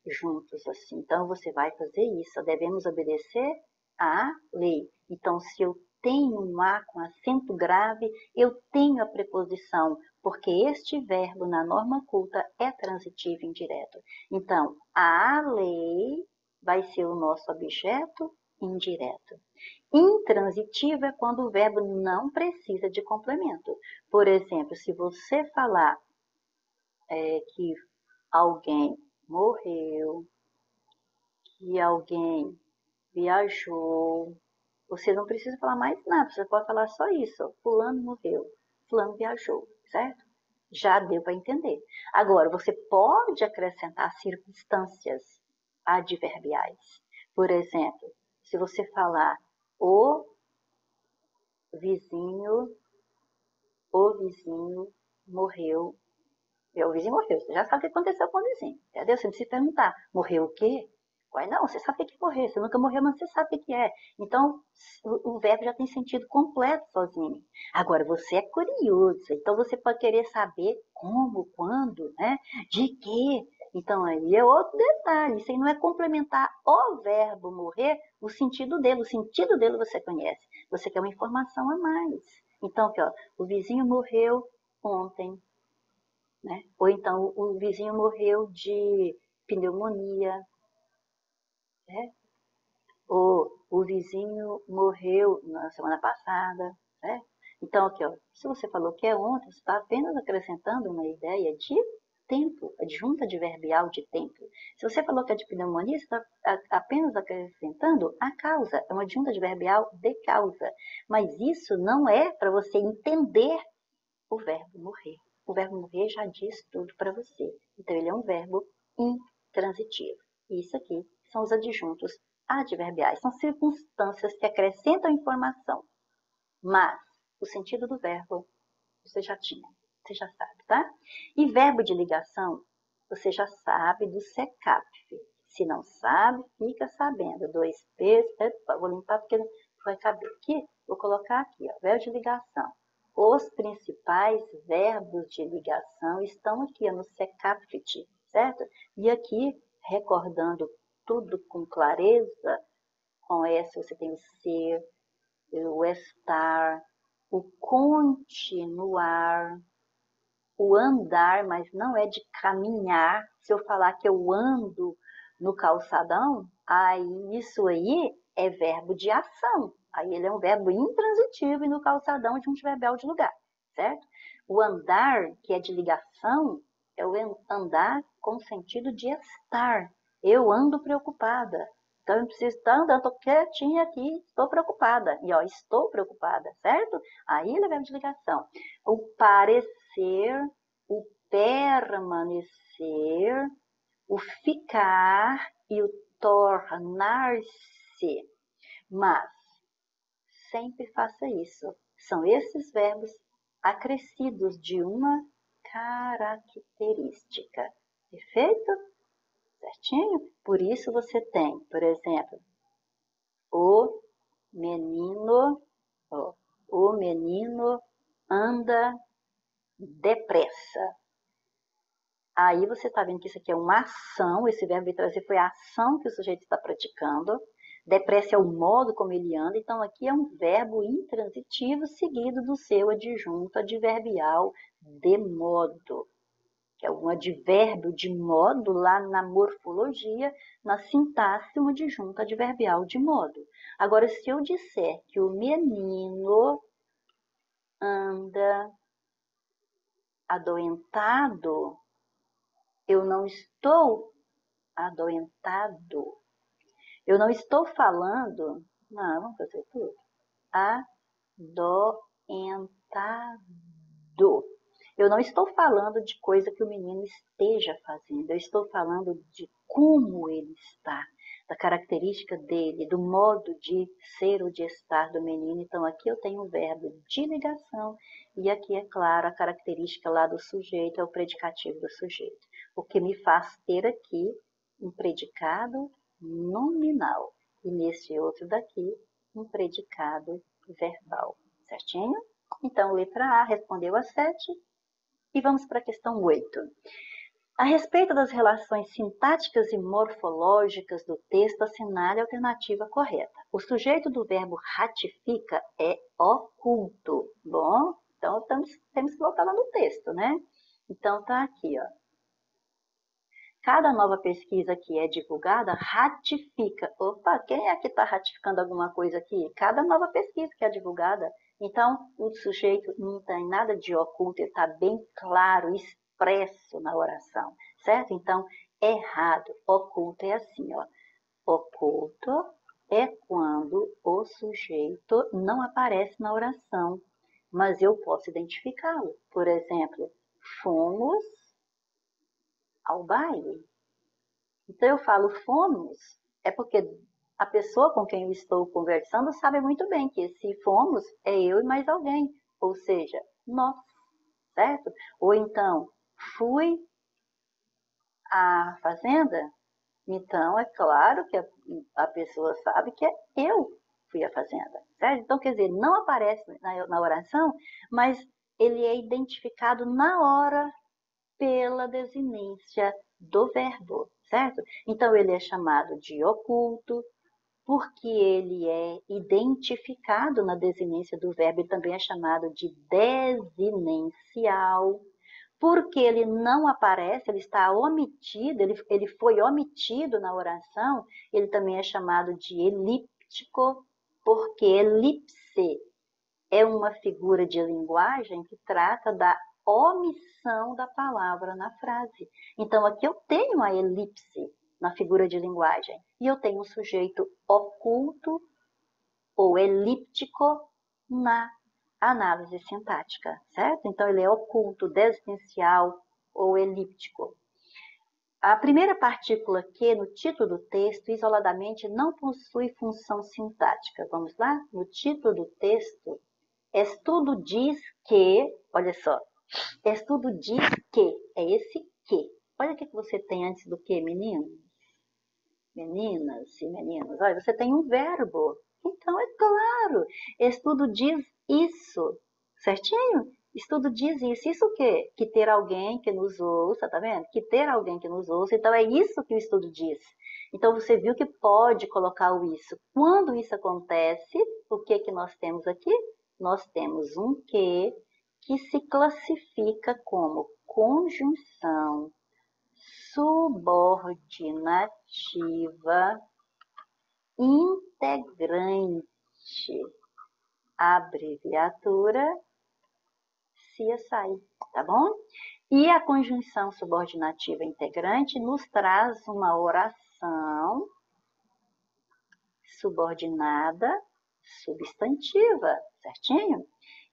juntos assim. Então, você vai fazer isso. Devemos obedecer à lei. Então, se eu tenho um A com acento grave, eu tenho a preposição, porque este verbo na norma culta é transitivo indireto. Então, a lei vai ser o nosso objeto indireto. Intransitivo é quando o verbo não precisa de complemento. Por exemplo, se você falar que alguém morreu, que alguém viajou, você não precisa falar mais nada, você pode falar só isso, fulano morreu, fulano viajou, certo? Já deu para entender. Agora, você pode acrescentar circunstâncias adverbiais. Por exemplo, se você falar o vizinho, o vizinho morreu. O vizinho morreu, você já sabe o que aconteceu com o vizinho, entendeu? Você não precisa perguntar, morreu o quê? Ué, não, você sabe o que é morrer, você nunca morreu, mas você sabe o que é. Então, o verbo já tem sentido completo sozinho. Agora, você é curioso, então você pode querer saber como, quando, né? De quê? Então, aí é outro detalhe, isso aí não é complementar o verbo morrer, o sentido dele você conhece. Você quer uma informação a mais. Então, aqui, ó, o vizinho morreu ontem, né? Ou então o vizinho morreu de pneumonia, né? Ou o vizinho morreu na semana passada, né? Então, aqui, ó, se você falou que é ontem, você está apenas acrescentando uma ideia de tempo, adjunta adverbial de tempo. Se você falou que é de pneumonia, você está apenas acrescentando a causa, é uma adjunta adverbial de causa. Mas isso não é para você entender o verbo morrer. O verbo morrer já diz tudo para você. Então, ele é um verbo intransitivo. Isso aqui são os adjuntos adverbiais. São circunstâncias que acrescentam informação. Mas o sentido do verbo você já tinha. Você já sabe, tá? E verbo de ligação, você já sabe do SECAP. Se não sabe, fica sabendo. 2Ps. Vou limpar porque não vai caber aqui. Vou colocar aqui, ó, verbo de ligação. Os principais verbos de ligação estão aqui no SECAPT, certo? E aqui, recordando tudo com clareza, com essa você tem o ser, o estar, o continuar, o andar, mas não é de caminhar. Se eu falar que eu ando no calçadão, aí isso aí é verbo de ação. Aí ele é um verbo intransitivo e no calçadão de um verbal de lugar, certo? O andar, que é de ligação, é o andar com sentido de estar. Eu ando preocupada. Então, eu não preciso estar andando, estou quietinha aqui, estou preocupada. E, ó, estou preocupada, certo? Aí ele é verbo de ligação. O parecer, o permanecer, o ficar e o tornar-se. Mas sempre faça isso. São esses verbos acrescidos de uma característica. Perfeito? Certinho? Por isso você tem, por exemplo, o menino, ó, o menino anda depressa. Aí você está vendo que isso aqui é uma ação, esse verbo trazer foi a ação que o sujeito está praticando. Depressa é o modo como ele anda, então aqui é um verbo intransitivo seguido do seu adjunto adverbial de modo, que é um advérbio de modo lá na morfologia, na sintaxe, um adjunto adverbial de modo. Agora, se eu disser que o menino anda adoentado, eu não estou adoentado. Eu não estou falando, não, vamos fazer tudo. Adoentado. Eu não estou falando de coisa que o menino esteja fazendo, eu estou falando de como ele está, da característica dele, do modo de ser ou de estar do menino. Então aqui eu tenho o verbo de ligação e aqui, é claro, a característica lá do sujeito é o predicativo do sujeito, o que me faz ter aqui um predicado nominal e nesse outro daqui um predicado verbal, certinho? Então, letra A respondeu a 7 e vamos para a questão 8. A respeito das relações sintáticas e morfológicas do texto, assinale a alternativa correta. O sujeito do verbo ratifica é oculto. Bom, então temos que voltar lá no texto, né? Então, tá aqui, ó. Cada nova pesquisa que é divulgada ratifica. Opa, quem é que está ratificando alguma coisa aqui? Cada nova pesquisa que é divulgada. Então, o sujeito não tem nada de oculto, ele está bem claro, expresso na oração, certo? Então, errado. Oculto é assim, ó. Oculto é quando o sujeito não aparece na oração, mas eu posso identificá-lo. Por exemplo, fomos ao baile. Então eu falo fomos, é porque a pessoa com quem eu estou conversando sabe muito bem que esse fomos é eu e mais alguém, ou seja, nós, certo? Ou então, fui à fazenda, então é claro que a pessoa sabe que é eu fui à fazenda, certo? Então, quer dizer, não aparece na oração, mas ele é identificado na hora pela desinência do verbo, certo? Então, ele é chamado de oculto, porque ele é identificado na desinência do verbo, e também é chamado de desinencial, porque ele não aparece, ele está omitido, ele foi omitido na oração, ele também é chamado de elíptico, porque elipse é uma figura de linguagem que trata da omissão da palavra na frase. Então, aqui eu tenho a elipse na figura de linguagem e eu tenho um sujeito oculto ou elíptico na análise sintática, certo? Então, ele é oculto, desinencial ou elíptico. A primeira partícula que no título do texto isoladamente não possui função sintática. Vamos lá? No título do texto, estudo diz que, olha só, estudo diz que, é esse que. Olha o que você tem antes do que, meninos? Meninas e meninos, olha, você tem um verbo. Então, é claro, estudo diz isso, certinho? Estudo diz isso. Isso o quê? Que ter alguém que nos ouça, tá vendo? Que ter alguém que nos ouça. Então, é isso que o estudo diz. Então, você viu que pode colocar o isso. Quando isso acontece, o que que nós temos aqui? Nós temos um que se classifica como conjunção subordinativa integrante, abreviatura CSI, tá bom? E a conjunção subordinativa integrante nos traz uma oração subordinada substantiva, certinho?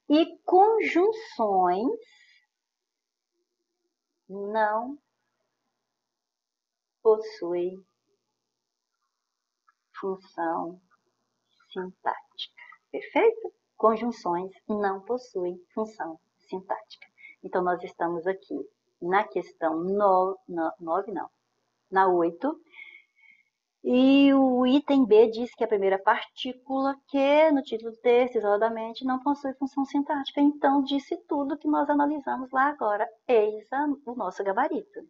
E conjunções não possuem função sintática. Perfeito? Conjunções não possuem função sintática. Então, nós estamos aqui na questão 9, não, na 8. E o item B diz que a primeira partícula, que no título do texto, isoladamente, não possui função sintática. Então, disse tudo que nós analisamos lá agora. Eis o nosso gabarito.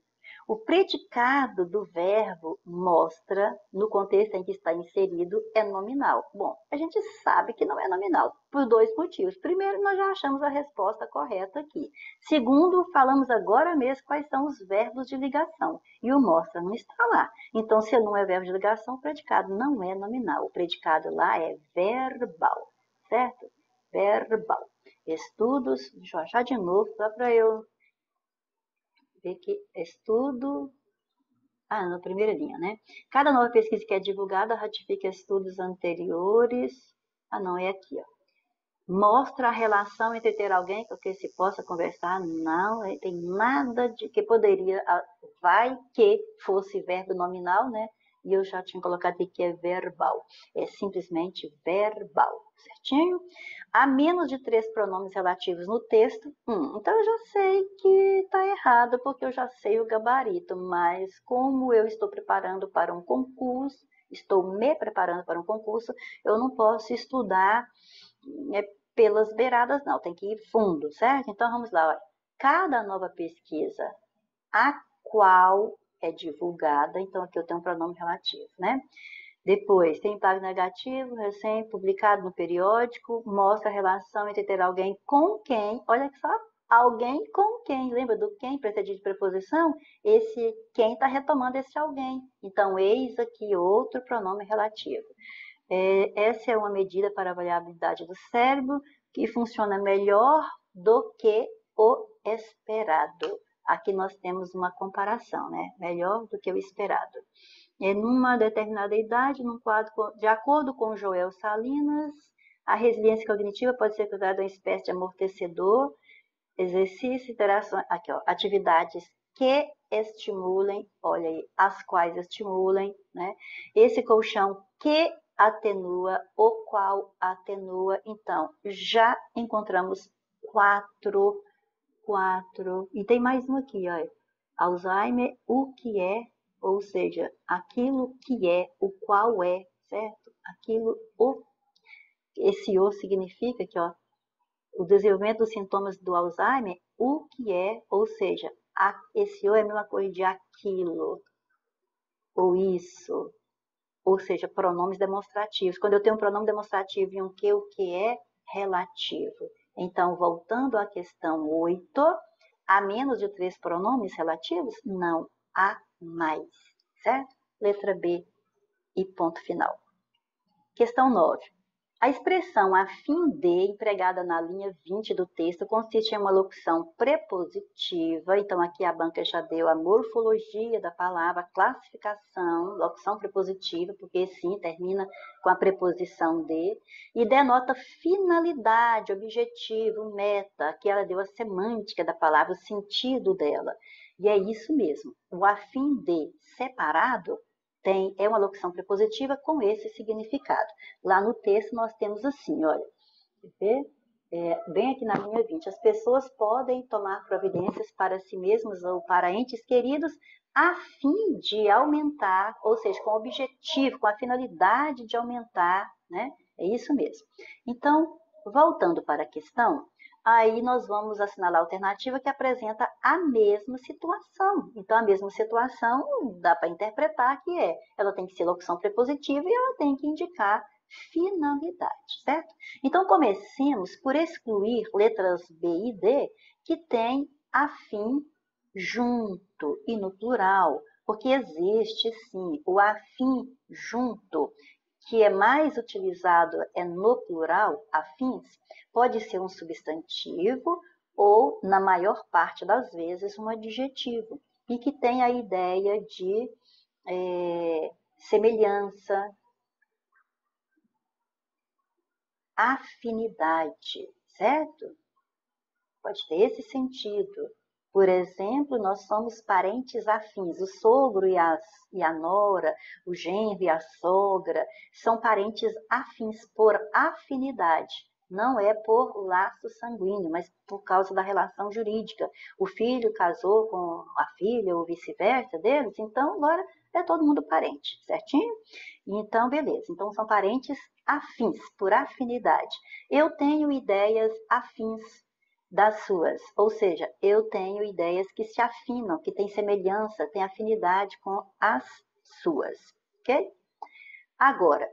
O predicado do verbo mostra, no contexto em que está inserido, é nominal. Bom, a gente sabe que não é nominal, por dois motivos. Primeiro, nós já achamos a resposta correta aqui. Segundo, falamos agora mesmo quais são os verbos de ligação. E o mostra não está lá. Então, se não é verbo de ligação, o predicado não é nominal. O predicado lá é verbal, certo? Verbal. Estudos, deixa eu achar de novo, só para eu ver que estudo. Na primeira linha, né? Cada nova pesquisa que é divulgada ratifica estudos anteriores. Não, é aqui, ó. Mostra a relação entre ter alguém com quem se possa conversar. Não, tem nada de que poderia. Vai que fosse verbo nominal, né? E eu já tinha colocado aqui que é verbal. É simplesmente verbal, certinho? Há menos de 3 pronomes relativos no texto. Então eu já sei que está errado, porque eu já sei o gabarito. Mas como eu estou preparando para um concurso, estou me preparando para um concurso, eu não posso estudar pelas beiradas, não. Tem que ir fundo, certo? Então vamos lá. Olha. Cada nova pesquisa a qual é divulgada, então aqui eu tenho um pronome relativo, né? Depois, tem impacto negativo, recém-publicado no periódico, mostra a relação entre ter alguém com quem, olha só, alguém com quem, lembra do quem precedido de preposição? Esse quem está retomando esse alguém. Então, eis aqui outro pronome relativo. Essa é uma medida para avaliar a habilidade do cérebro que funciona melhor do que o esperado. Aqui nós temos uma comparação, né? Melhor do que o esperado. Numa determinada idade, num quadro, de acordo com Joel Salinas, a resiliência cognitiva pode ser considerada uma espécie de amortecedor, exercício, interações, aqui ó, atividades que estimulem, olha aí, as quais estimulem, né? Esse colchão que atenua, o qual atenua. Então, já encontramos quatro, e tem mais um aqui, ó. Alzheimer, o que é, ou seja, aquilo que é, o qual é, certo? Aquilo, esse o significa que, ó, o desenvolvimento dos sintomas do Alzheimer, o que é, ou seja, esse o é a mesma coisa de aquilo, ou isso, ou seja, pronomes demonstrativos. Quando eu tenho um pronome demonstrativo e um que, o que é relativo. Então, voltando à questão 8, há menos de 3 pronomes relativos? Não, há mais, certo? Letra B e ponto final. Questão 9. A expressão a fim de, empregada na linha 20 do texto, consiste em uma locução prepositiva. Então, aqui a banca já deu a morfologia da palavra, a classificação, locução prepositiva, porque sim, termina com a preposição de, e denota finalidade, objetivo, meta. Aqui ela deu a semântica da palavra, o sentido dela. E é isso mesmo. O a fim de separado é uma locução prepositiva com esse significado. Lá no texto nós temos assim, olha, bem aqui na linha 20, as pessoas podem tomar providências para si mesmas ou para entes queridos a fim de aumentar, ou seja, com o objetivo, com a finalidade de aumentar, né? É isso mesmo. Então, voltando para a questão, aí nós vamos assinalar a alternativa que apresenta a mesma situação. Então, a mesma situação dá para interpretar que ela tem que ser locução prepositiva e ela tem que indicar finalidade, certo? Então, comecemos por excluir letras B e D que têm a fim junto e no plural, porque existe sim o afim junto, que é mais utilizado no plural, afins, pode ser um substantivo ou, na maior parte das vezes, um adjetivo, e que tem a ideia de semelhança, afinidade, certo? Pode ter esse sentido. Por exemplo, nós somos parentes afins. O sogro e a nora, o genro e a sogra, são parentes afins por afinidade. Não é por laço sanguíneo, mas por causa da relação jurídica. O filho casou com a filha ou vice-versa deles, então agora é todo mundo parente, certinho? Então, beleza. Então, são parentes afins, por afinidade. Eu tenho ideias afins das suas, ou seja, eu tenho ideias que se afinam, que têm semelhança, têm afinidade com as suas, ok? Agora,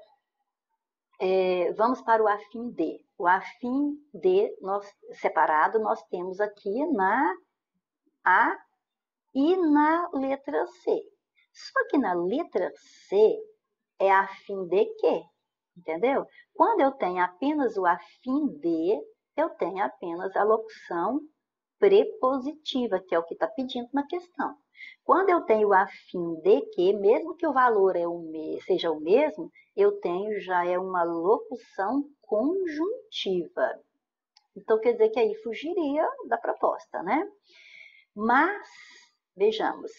vamos para o afim de. O afim de, separado, nós temos aqui na A e na letra C. Só que na letra C é afim de quê? Entendeu? Quando eu tenho apenas o afim de, eu tenho apenas a locução prepositiva, que é o que está pedindo na questão. Quando eu tenho o afim de que, mesmo que o valor seja o mesmo, eu tenho já uma locução conjuntiva. Então, quer dizer que aí fugiria da proposta, né? Mas, vejamos,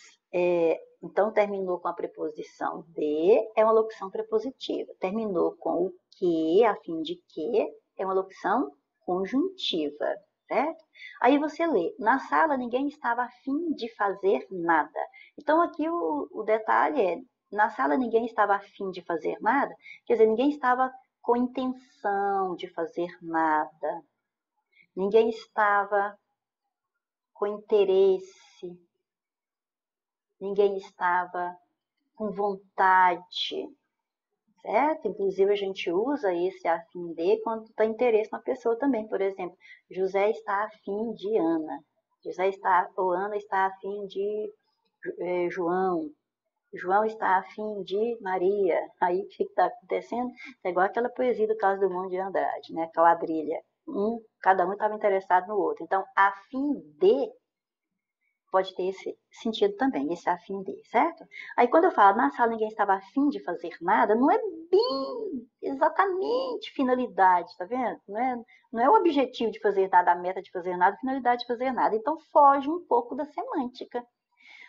então terminou com a preposição de, é uma locução prepositiva. Terminou com o que, a fim de que, é uma locução conjuntiva, certo? Aí você lê, na sala ninguém estava a fim de fazer nada. Então aqui o detalhe é, na sala ninguém estava a fim de fazer nada, quer dizer, ninguém estava com intenção de fazer nada. Ninguém estava com interesse, ninguém estava com vontade, certo? Inclusive a gente usa esse afim de quando está interesse na pessoa também. Por exemplo, José está afim de Ana, ou Ana está afim de João, João está afim de Maria. Aí o que está acontecendo? É igual aquela poesia do Carlos Drummond de Andrade, né? Quadrilha. Cada um estava interessado no outro. Então, afim de pode ter esse sentido também, esse afim de, certo? Aí quando eu falo na sala ninguém estava afim de fazer nada, não é bem exatamente finalidade, tá vendo? Não é o objetivo de fazer nada, a meta de fazer nada, a finalidade de fazer nada. Então foge um pouco da semântica.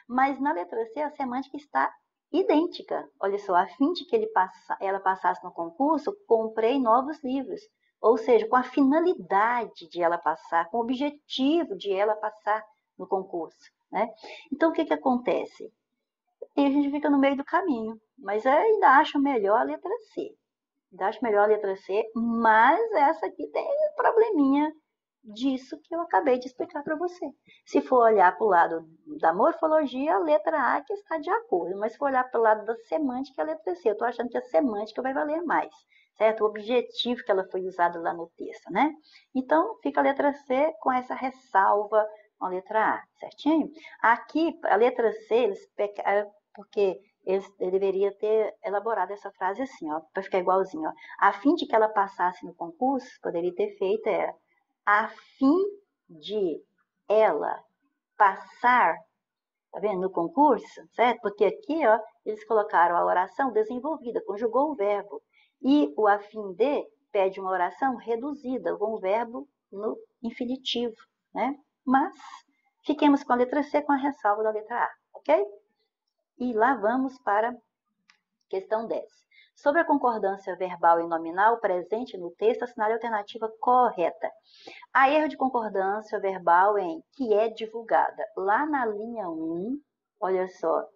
Mas na letra C a semântica está idêntica. Olha só, a fim de que ela passasse no concurso, comprei novos livros. Ou seja, com a finalidade de ela passar, com o objetivo de ela passar no concurso, né? Então, o que acontece? E a gente fica no meio do caminho, mas eu ainda acho melhor a letra C. Ainda acho melhor a letra C, mas essa aqui tem um probleminha disso que eu acabei de explicar para você. Se for olhar para o lado da morfologia, a letra A que está de acordo, mas se for olhar para o lado da semântica, a letra C. Eu estou achando que a semântica vai valer mais, certo? O objetivo que ela foi usada lá no texto, né? Então, fica a letra C com essa ressalva com a letra A, certinho? Aqui, a letra C, eles pecaram porque ele deveria ter elaborado essa frase assim, ó, para ficar igualzinho, ó. A fim de que ela passasse no concurso, poderia ter feito a fim de ela passar, tá vendo, no concurso, certo? Porque aqui, ó, eles colocaram a oração desenvolvida, conjugou o verbo. E o a fim de pede uma oração reduzida, com o verbo no infinitivo, né? Mas fiquemos com a letra C com a ressalva da letra A, ok? E lá vamos para questão 10. Sobre a concordância verbal e nominal presente no texto, assinale a alternativa correta. Há erro de concordância verbal em que é divulgada. Lá na linha 1, olha só,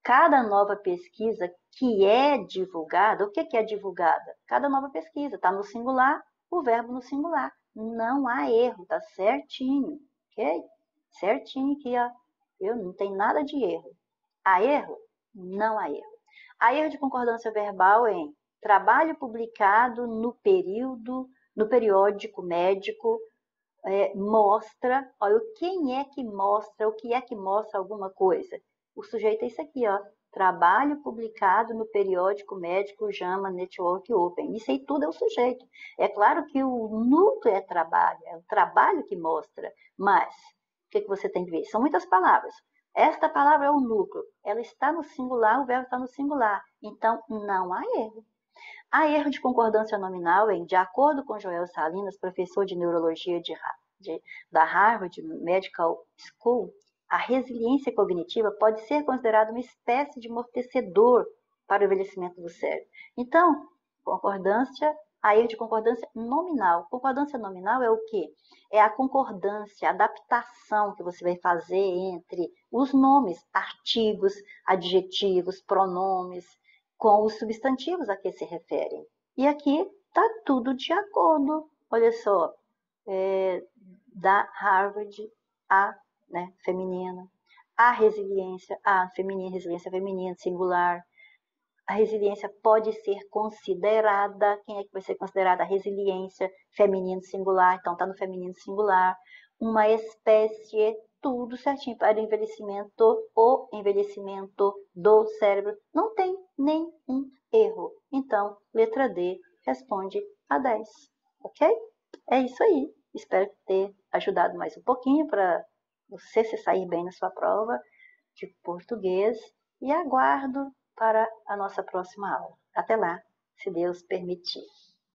cada nova pesquisa que é divulgada, o que é divulgada? Cada nova pesquisa, está no singular, o verbo no singular. Não há erro, tá certinho, ok? Certinho aqui, ó. Eu não tenho nada de erro. Há erro? Não há erro. Há erro de concordância verbal em trabalho publicado no periódico médico, mostra, olha, quem é que mostra, o que é que mostra alguma coisa? O sujeito é isso aqui, ó, trabalho publicado no periódico médico JAMA Network Open. Isso aí tudo é o sujeito. É claro que o núcleo é o trabalho que mostra, mas o que você tem que ver? São muitas palavras. Esta palavra é o núcleo, ela está no singular, o verbo está no singular, então não há erro. Há erro de concordância nominal em, de acordo com Joel Salinas, professor de neurologia da Harvard Medical School, a resiliência cognitiva pode ser considerada uma espécie de amortecedor para o envelhecimento do cérebro. Então, concordância A erro de concordância nominal. Concordância nominal é o quê? É a concordância, a adaptação que você vai fazer entre os nomes, artigos, adjetivos, pronomes, com os substantivos a que se referem. E aqui está tudo de acordo. Olha só, da Harvard, a, né, feminina, a resiliência, a feminina, resiliência feminina, singular. A resiliência pode ser considerada, quem é que vai ser considerada a resiliência feminino singular? Então está no feminino singular, uma espécie, tudo certinho para o envelhecimento do cérebro. Não tem nenhum erro. Então, letra D responde a 10, ok? É isso aí. Espero ter ajudado mais um pouquinho para você se sair bem na sua prova de português e aguardo para a nossa próxima aula. Até lá, se Deus permitir.